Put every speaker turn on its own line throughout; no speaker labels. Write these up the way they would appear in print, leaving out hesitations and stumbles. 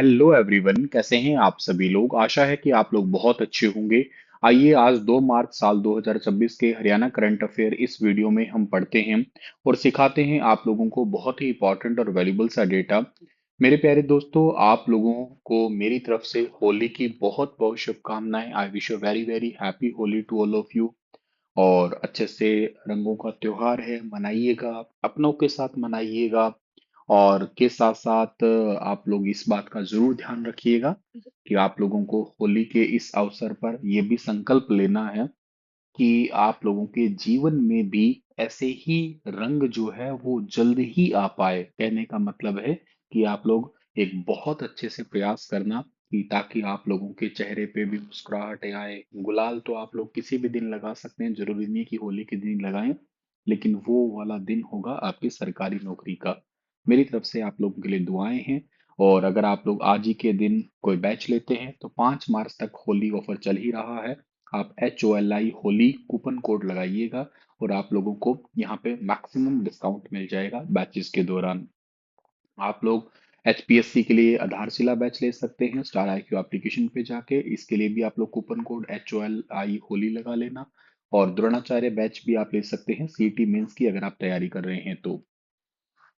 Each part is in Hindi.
हेलो एवरीवन, कैसे हैं आप सभी लोग। आशा है कि आप लोग बहुत अच्छे होंगे। आइए आज 2 मार्च साल 2026 के हरियाणा करंट अफेयर इस वीडियो में हम पढ़ते हैं और सिखाते हैं आप लोगों को बहुत ही इंपॉर्टेंट और वैल्यूबल सा डेटा। मेरे प्यारे दोस्तों, आप लोगों को मेरी तरफ से होली की बहुत बहुत शुभकामनाएं। I wish you very very happy Holi to all of you. और अच्छे से रंगों का त्योहार है, मनाइएगा, अपनों के साथ मनाइएगा। और के साथ साथ आप लोग इस बात का जरूर ध्यान रखिएगा कि आप लोगों को होली के इस अवसर पर ये भी संकल्प लेना है कि आप लोगों के जीवन में भी ऐसे ही रंग जो है वो जल्द ही आ पाए। कहने का मतलब है कि आप लोग एक बहुत अच्छे से प्रयास करना कि ताकि आप लोगों के चेहरे पे भी मुस्कुराहट आए। गुलाल तो आप लोग किसी भी दिन लगा सकते हैं, जरूरी नहीं है कि होली के दिन ही लगाएं, लेकिन वो वाला दिन होगा आपकी सरकारी नौकरी का। मेरी तरफ से आप लोगों के लिए दुआएं हैं। और अगर आप लोग आज ही के दिन कोई बैच लेते हैं तो 5 मार्च तक होली ऑफर चल ही रहा है। आप HOLI होली कूपन कोड लगाइएगा और आप लोगों को यहाँ पे मैक्सिमम डिस्काउंट मिल जाएगा बैचेस के दौरान। आप लोग HPSC के लिए आधारशिला बैच ले सकते हैं स्टार IQ एप्लीकेशन पे जाके। इसके लिए भी आप लोग कूपन कोड HOLI होली लगा लेना। और द्रोणाचार्य बैच भी आप ले सकते हैं CET मेंस की, अगर आप तैयारी कर रहे हैं तो।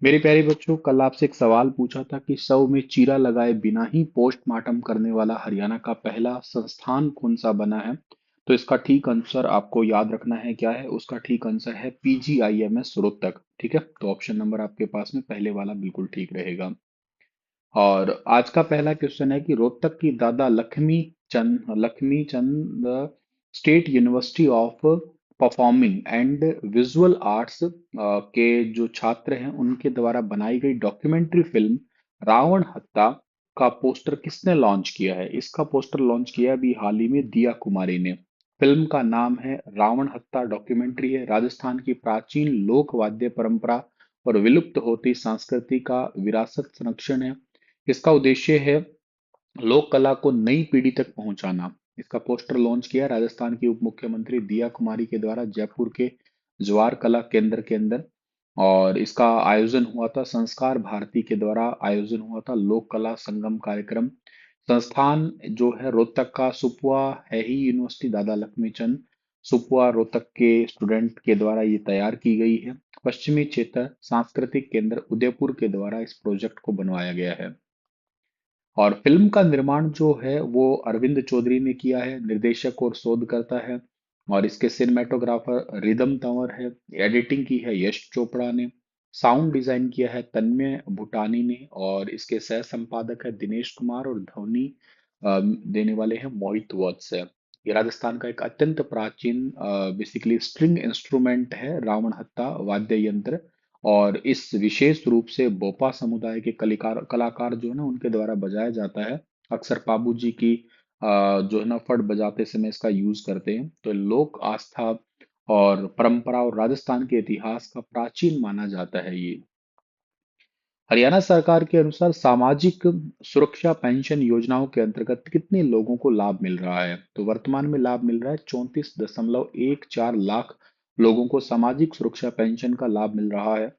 मेरे प्यारे बच्चों, कल आपसे एक सवाल पूछा था कि शव में चीरा लगाए बिना ही पोस्टमार्टम करने वाला हरियाणा का पहला संस्थान कौन सा बना है। तो इसका ठीक आंसर आपको याद रखना है क्या है। उसका ठीक आंसर है PGIMS रोहतक। ठीक है, तो ऑप्शन नंबर आपके पास में पहले वाला बिल्कुल ठीक रहेगा। और आज का पहला क्वेश्चन है कि रोहतक की Dada Lakshmi Chand state university of performing and visual arts के जो छात्र हैं उनके द्वारा बनाई गई डॉक्यूमेंट्री फिल्म रावण हत्ता का पोस्टर किसने लॉन्च किया है। इसका पोस्टर लॉन्च किया अभी हाल ही में दिया कुमारी ने। फिल्म का नाम है रावण हत्ता। डॉक्यूमेंट्री है राजस्थान की प्राचीन लोक वाद्य परंपरा और विलुप्त होती संस्कृति का विरासत संरक्षण है। इसका उद्देश्य है लोक कला को नई पीढ़ी तक पहुंचाना। इसका पोस्टर लॉन्च किया राजस्थान की उप मुख्यमंत्री दिया कुमारी के द्वारा जयपुर के ज्वार कला केंद्र के अंदर। और इसका आयोजन हुआ था संस्कार भारती के द्वारा, आयोजन हुआ था लोक कला संगम कार्यक्रम। संस्थान जो है रोहतक का सुपुआ है ही यूनिवर्सिटी दादा लक्ष्मी चंद सुपुआ रोहतक के स्टूडेंट के द्वारा ये तैयार की गई है। पश्चिमी क्षेत्र सांस्कृतिक केंद्र उदयपुर के द्वारा इस प्रोजेक्ट को बनवाया गया है। और फिल्म का निर्माण जो है वो अरविंद चौधरी ने किया है, निर्देशक और शोधकर्ता है। और इसके सिनेमेटोग्राफर रिदम तंवर है। एडिटिंग की है यश चोपड़ा ने। साउंड डिजाइन किया है तन्मय भूटानी ने। और इसके सह संपादक है दिनेश कुमार और ध्वनि देने वाले हैं मोहित वत्स है। ये राजस्थान का एक अत्यंत प्राचीन बेसिकली स्ट्रिंग इंस्ट्रूमेंट है रावण हत्ता वाद्य यंत्र। और इस विशेष रूप से बोपा समुदाय के कलाकार जो है ना उनके द्वारा बजाया जाता है। अक्सर पाबू जी की जो है ना फट बजाते समय इसका यूज करते हैं। तो लोक आस्था और परंपरा और राजस्थान के इतिहास का प्राचीन माना जाता है ये। हरियाणा सरकार के अनुसार सामाजिक सुरक्षा पेंशन योजनाओं के अंतर्गत कितने लोगों को लाभ मिल रहा है। तो वर्तमान में लाभ मिल रहा है 34.14 लाख लोगों को सामाजिक सुरक्षा पेंशन का लाभ मिल रहा है।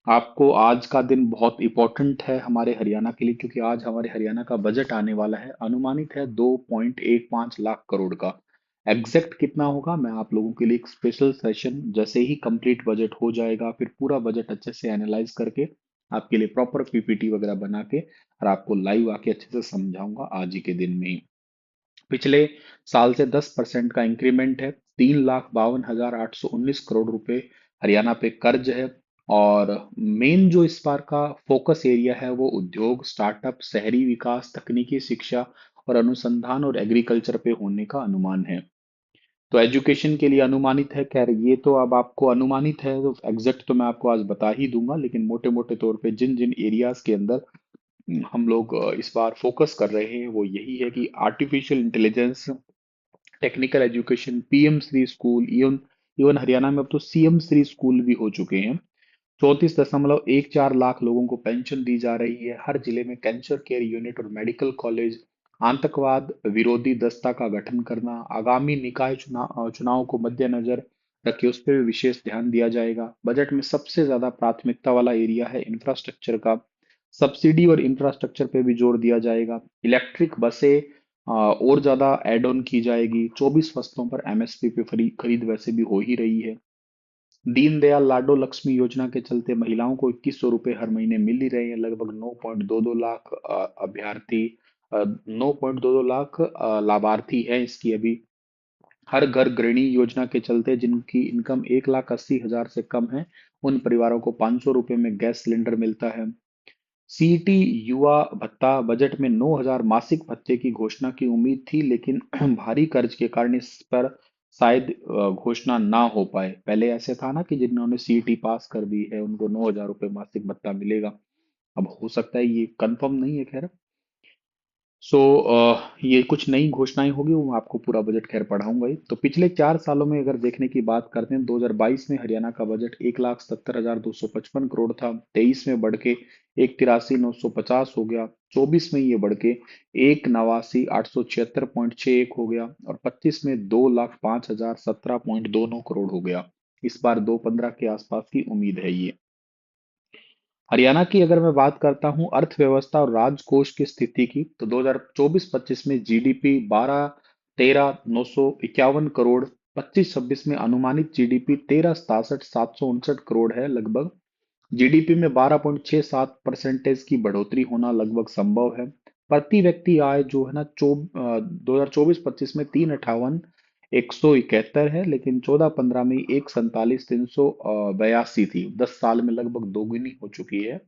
आपको आज का दिन बहुत इंपॉर्टेंट है हमारे हरियाणा के लिए, क्योंकि आज हमारे हरियाणा का बजट आने वाला है। अनुमानित है 2.15 लाख करोड़ का। एग्जैक्ट कितना होगा मैं आप लोगों के लिए एक स्पेशल सेशन जैसे ही कंप्लीट बजट हो जाएगा, फिर पूरा बजट अच्छे से एनालाइज करके आपके लिए प्रॉपर PPT वगैरह बना के और आपको लाइव आके अच्छे से समझाऊंगा आज ही के दिन में ही। पिछले साल से 10% का इंक्रीमेंट है। 3,52,819 करोड़ रुपए हरियाणा पे कर्ज है। और मेन जो इस बार का फोकस एरिया है वो उद्योग, स्टार्टअप, शहरी विकास, तकनीकी शिक्षा और अनुसंधान और एग्रीकल्चर पे होने का अनुमान है। तो एजुकेशन के लिए अनुमानित है। खैर ये तो अब आपको अनुमानित है, तो एग्जैक्ट तो मैं आपको आज बता ही दूंगा, लेकिन मोटे मोटे तौर पे जिन जिन एरियाज के अंदर हम लोग इस बार फोकस कर रहे हैं वो यही है कि artificial intelligence, technical education, PM Shri school, even even Haryana में अब तो CM श्री स्कूल भी हो चुके हैं। 34.14 लाख लोगों को पेंशन दी जा रही है। हर जिले में कैंसर केयर यूनिट और मेडिकल कॉलेज। आतंकवाद विरोधी दस्ता का गठन करना। आगामी निकाय चुनाव को मद्देनजर रखे उस पर भी विशेष ध्यान दिया जाएगा। बजट में सबसे ज्यादा प्राथमिकता वाला एरिया है इंफ्रास्ट्रक्चर का। सब्सिडी और इंफ्रास्ट्रक्चर पे भी जोर दिया जाएगा। इलेक्ट्रिक बसें और ज्यादा एड ऑन की जाएगी। 24 फसलों पर एमएसपी पे खरीद वैसे भी हो ही रही है। दीनदयाल लाडो लक्ष्मी योजना के चलते महिलाओं को 2100 रुपये हर महीने मिल ही रहे हैं। लगभग 9.22 लाख अभ्यर्थी 9.22 लाख लाभार्थी हैं इसकी अभी। हर घर गृहिणी योजना के चलते जिनकी इनकम 1,80,000 से कम है, उन परिवारों को 500 रुपये में गैस सिलेंडर मिलता है। सीईटी युवा भत्ता, बजट में 9,000 मासिक भत्ते की घोषणा की उम्मीद थी, लेकिन भारी कर्ज के कारण इस पर शायद घोषणा ना हो पाए। पहले ऐसे था ना कि जिन्होंने सीईटी पास कर दी है उनको 9,000 रुपये मासिक भत्ता मिलेगा। अब हो सकता है, ये कंफर्म नहीं है खैर। सो ये कुछ नई घोषणाएं होगी, वो मैं आपको पूरा बजट खैर पढ़ाऊंगा ही। तो पिछले 4 सालों में अगर देखने की बात करते हैं, 2022 में हरियाणा का बजट 1,70,255 करोड़ था। 23 में बढ़ के 1,83,950 हो गया। 24 में ये बढ़ के 1,89,876.61 हो गया और 25 में 2,05,017.29 करोड़ हो गया। इस बार 2,15 के आसपास की उम्मीद है ये। हरियाणा की अगर मैं बात करता हूं अर्थव्यवस्था और राजकोष की स्थिति की, तो 2024-25 में जीडीपी 12,13,951 करोड़, 25-26 में अनुमानित जीडीपी 13,67,759 करोड़ है लगभग। जीडीपी में 12.67% की बढ़ोतरी होना लगभग संभव है। प्रति व्यक्ति आय जो है ना 2024-25 में 3,58,171 है, लेकिन 14-15 में 1,47,382 थी। 10 साल में लगभग दोगुनी हो चुकी है।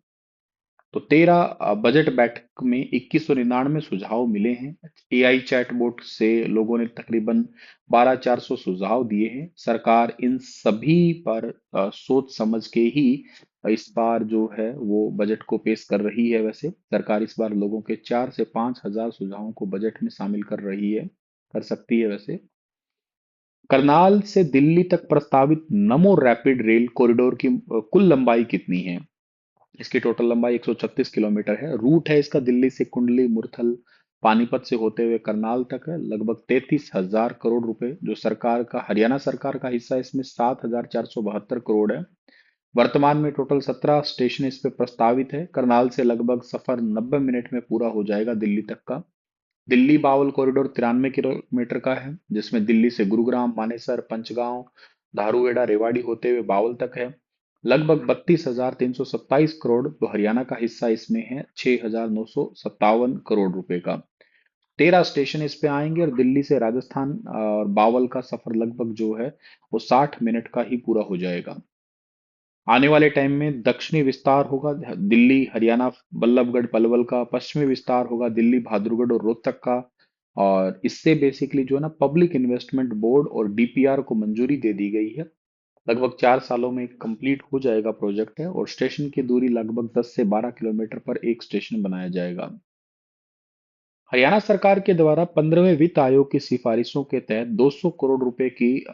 तो 13 बजट बैठक में 2199 सुझाव मिले हैं। एआई चैटबॉट से लोगों ने तकरीबन 12,400 सुझाव दिए हैं। सरकार इन सभी पर सोच समझ के ही इस बार जो है वो बजट को पेश कर रही है। वैसे सरकार इस बार लोगों के 4 से 5 हजार सुझावों को बजट में शामिल कर रही है, कर सकती है वैसे। करनाल से दिल्ली तक प्रस्तावित नमो रैपिड रेल कॉरिडोर की कुल लंबाई कितनी है? इसकी टोटल लंबाई 136 किलोमीटर है। रूट है इसका दिल्ली से कुंडली, मुरथल, पानीपत से होते हुए करनाल तक है। लगभग 33,000 करोड़ रुपए जो सरकार का, हरियाणा सरकार का हिस्सा है, इसमें 7,472 करोड़ है। वर्तमान में टोटल 17 स्टेशन इस पे प्रस्तावित है। करनाल से लगभग सफर 90 मिनट में पूरा हो जाएगा दिल्ली तक का। दिल्ली बावल कॉरिडोर 93 किलोमीटर का है, जिसमें दिल्ली से गुरुग्राम, मानेसर, पंचगांव, धारूहेड़ा, रेवाड़ी होते हुए बावल तक है। लगभग 32,327 करोड़ तो हरियाणा का हिस्सा इसमें है, 6,957 करोड़ रुपए का। 13 स्टेशन इस पे आएंगे और दिल्ली से राजस्थान और बावल का सफर लगभग जो है वो 60 मिनट का ही पूरा हो जाएगा। आने वाले टाइम में दक्षिणी विस्तार होगा दिल्ली हरियाणा बल्लभगढ़ पलवल का। पश्चिमी विस्तार होगा दिल्ली भादुरगढ़ और रोहतक का। और इससे बेसिकली जो है ना पब्लिक इन्वेस्टमेंट बोर्ड और डीपीआर को मंजूरी दे दी गई है। लगभग 4 सालों में कंप्लीट हो जाएगा प्रोजेक्ट है। और स्टेशन की दूरी लगभग 10 से 12 किलोमीटर पर एक स्टेशन बनाया जाएगा। हरियाणा सरकार के द्वारा 15वें वित्त आयोग की सिफारिशों के तहत 200 करोड़ रुपए की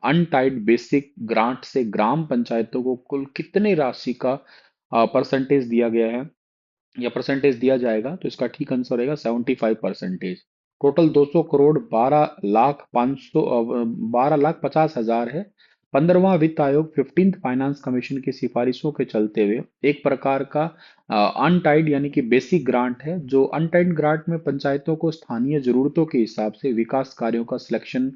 अनटाइड बेसिक ग्रांट से ग्राम पंचायतों को कुल कितने राशि का परसेंटेज दिया गया है या परसेंटेज दिया जाएगा? तो इसका ठीक आंसर रहेगा 75%। टोटल 200 करोड़ 12,50,000 है। 15वां वित्त आयोग 15th फाइनेंस कमीशन की सिफारिशों के चलते हुए एक प्रकार का अनटाइड यानी कि बेसिक ग्रांट है। जो अनटाइड ग्रांट में पंचायतों को स्थानीय जरूरतों के हिसाब से विकास कार्यों का सिलेक्शन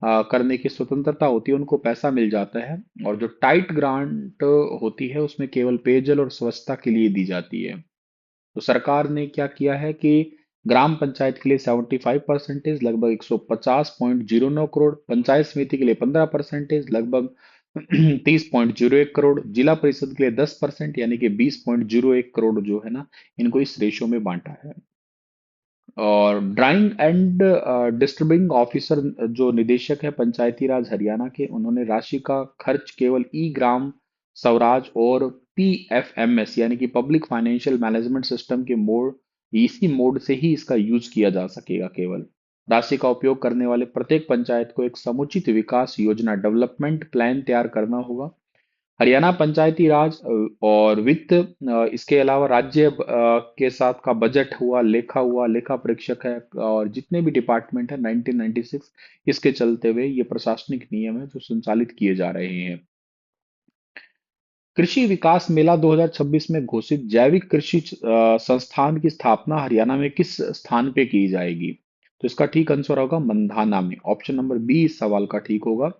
करने की स्वतंत्रता होती है, उनको पैसा मिल जाता है। और जो टाइट ग्रांट होती है उसमें केवल पेयजल और स्वच्छता के लिए दी जाती है। तो सरकार ने क्या किया है कि ग्राम पंचायत के लिए 75% लगभग 150.09 करोड़, पंचायत समिति के लिए 15% लगभग 30.01 करोड़, जिला परिषद के लिए 10% यानी कि 20.01 करोड़ जो है ना, इनको इस रेशो में बांटा है। और ड्राइंग एंड डिस्ट्रीब्यूटिंग ऑफिसर जो निदेशक है पंचायती राज हरियाणा के, उन्होंने राशि का खर्च केवल ई ग्राम स्वराज और पीएफएमएस यानी कि पब्लिक फाइनेंशियल मैनेजमेंट सिस्टम के मोड, इसी मोड से ही इसका यूज किया जा सकेगा केवल। राशि का उपयोग करने वाले प्रत्येक पंचायत को एक समुचित विकास योजना डेवलपमेंट प्लान तैयार करना होगा। हरियाणा पंचायती राज और वित्त, इसके अलावा राज्य के साथ का बजट हुआ, लेखा परीक्षक है, और जितने भी डिपार्टमेंट है 1996 इसके चलते हुए ये प्रशासनिक नियम है जो संचालित किए जा रहे हैं। कृषि विकास मेला 2026 में घोषित जैविक कृषि संस्थान की स्थापना हरियाणा में किस स्थान पे की जाएगी? तो इसका ठीक आंसर होगा मंधाना में। ऑप्शन नंबर बी इस सवाल का ठीक होगा।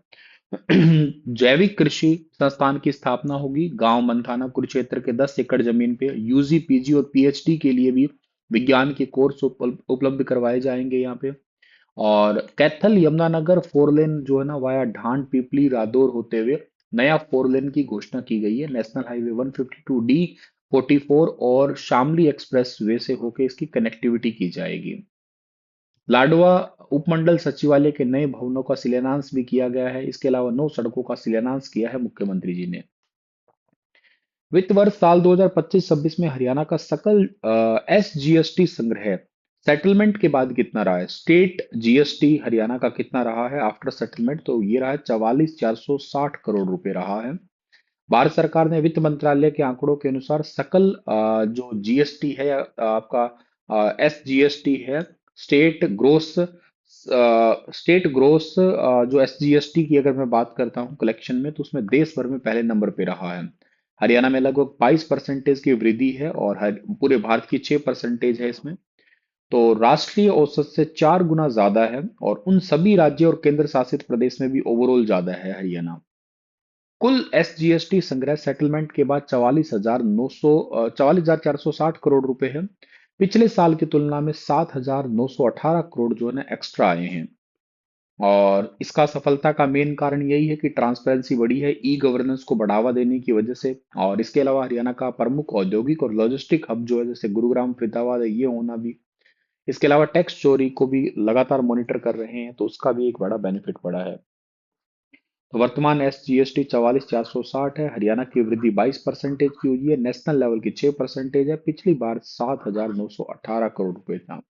जैविक कृषि संस्थान की स्थापना होगी गांव मंथाना कुरुक्षेत्र के 10 एकड़ जमीन पे। यूजी, पीजी और पीएचडी के लिए भी विज्ञान के कोर्स उपलब्ध करवाए जाएंगे यहाँ पे। और कैथल यमुनानगर फोर लेन जो है ना वाया ढांड पिपली रादौर होते हुए नया फोर लेन की घोषणा की गई है। नेशनल हाईवे 152D 44 और शामली एक्सप्रेस वे से होकर इसकी कनेक्टिविटी की जाएगी। लाडवा उपमंडल सचिवालय के नए भवनों का शिलान्यास भी किया गया है। इसके अलावा 9 सड़कों का शिलान्यास किया है मुख्यमंत्री जी ने। वित्त वर्ष साल 2025-26 में हरियाणा का सकल एसजीएसटी संग्रह सेटलमेंट के बाद कितना रहा है? स्टेट जीएसटी हरियाणा का कितना रहा है आफ्टर सेटलमेंट? तो ये रहा है 44,460 करोड़ रुपए रहा है। भारत सरकार ने वित्त मंत्रालय के आंकड़ों के अनुसार सकल जो जीएसटी है आपका एसजीएसटी है, स्टेट ग्रोस स्टेट ग्रोस जो एसजीएसटी की अगर मैं बात करता हूँ कलेक्शन में, तो उसमें देश भर में पहले नंबर पे रहा है। हरियाणा में लगभग 22% की वृद्धि है और पूरे भारत की 6% है इसमें। तो राष्ट्रीय औसत से 4 गुना ज्यादा है और उन सभी राज्य और केंद्र शासित प्रदेश में भी ओवरऑल ज्यादा है हरियाणा। कुल एसजीएसटी संग्रह सेटलमेंट के बाद 44,460 करोड़ रुपए है। पिछले साल की तुलना में 7,918 करोड़ जो है ना एक्स्ट्रा आए हैं। और इसका सफलता का मेन कारण यही है कि ट्रांसपेरेंसी बढ़ी है ई गवर्नेंस को बढ़ावा देने की वजह से। और इसके अलावा हरियाणा का प्रमुख औद्योगिक और लॉजिस्टिक हब जो है जैसे गुरुग्राम फरीदाबाद है, ये होना भी। इसके अलावा टैक्स चोरी को भी लगातार मॉनिटर कर रहे हैं, तो उसका भी एक बड़ा बेनिफिट पड़ा है। तो वर्तमान एस जी एस टी 44,460 है। हरियाणा की वृद्धि 22% की हुई है। नेशनल लेवल की 6% है। पिछली बार 7,918 करोड़ रुपए था।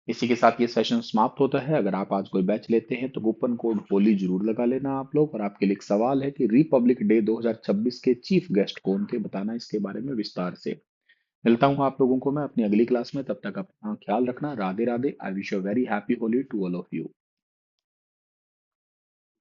इसी के साथ ये सेशन समाप्त होता है। अगर आप आज कोई बैच लेते हैं तो कूपन कोड होली जरूर लगा लेना आप लोग। और आपके लिए एक सवाल है कि रिपब्लिक डे 2026 के चीफ गेस्ट कौन थे, बताना इसके बारे में विस्तार से। मिलता हूँ आप लोगों को मैं अपनी अगली क्लास में। तब तक अपना ख्याल रखना। Radhe Radhe. I wish you very happy Holi to all of you.